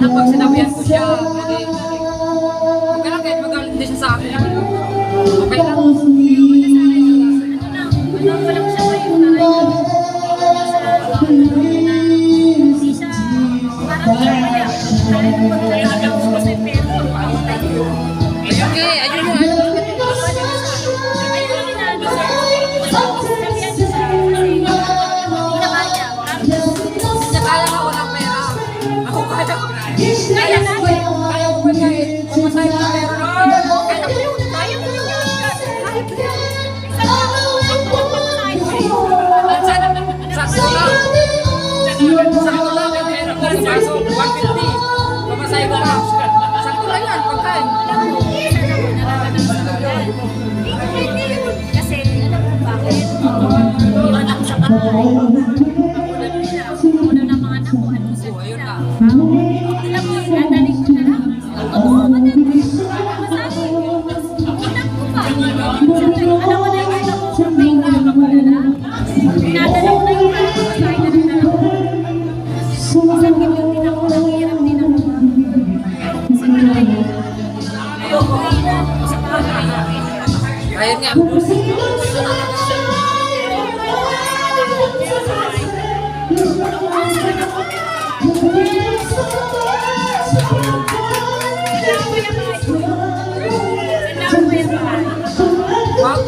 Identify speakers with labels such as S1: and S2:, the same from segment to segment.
S1: sana pag sinabihan ko siya, okay lang kahit magalit din siya sa akin. Okay lang. Okay, ayun yung kaya nga walang pera. Ako kaya ko. Kaya ko ba kahit pumasay ko pera na kaya ko yun. Kaya ko yun. Sakto lang. Sakto lang yung pera ko. Paso, 150. Pumasay ko lang. Sakto lang yan. Pagkain.
S2: Kasi, alam mo bakit? Yung anak sa bahay. Una ng mga anak ko, anong sabi
S1: Ayun
S2: na?
S1: na.
S2: Alam mo, dadaling ko na lang. Oo, madali. Masabi. Anak ko pa. Alam mo na yung anak ko, may anak ko na lang. Pinadala ko na yung anak ko, masabi na rin na lang. Isang gibig din ako, nanghirap din ako. Kasi nangyayari. Sa bahay.
S1: Ayun nga. Wag.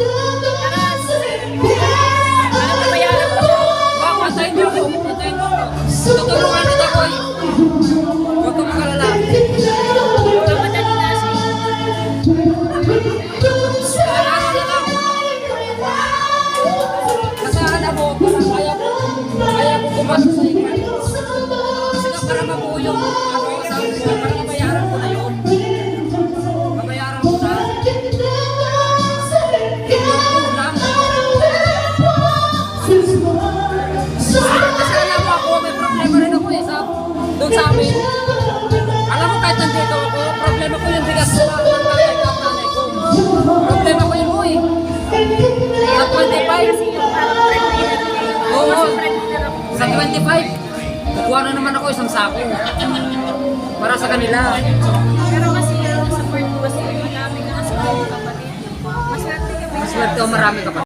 S1: Wag, patayin niyo ako. Patayin niyo ako. Tutulungan kita ko. Huwag kang makalala. Araw na lang. Kasi alam mo, parang kaya ko pumasok sa ikan. Kasi nga para mabuo yung sabi ko, para mabayaran ko na yun. Mabayaran ko na. Kasi alam mo ako, may problema rin ako doon sa amin. Alam mo kahit nandito ako, problema ko yung bigas ko ng tatay ko at nanay ko. Problema ko yun mo eh. Sa 25. Oo. Sa 25. Kukuha na naman ako isang sako. Para sa kanila.
S2: Pero kasi support ko kasi marami nga sa kapatid. Maswerte kami.
S1: Maswerte o marami ka pa.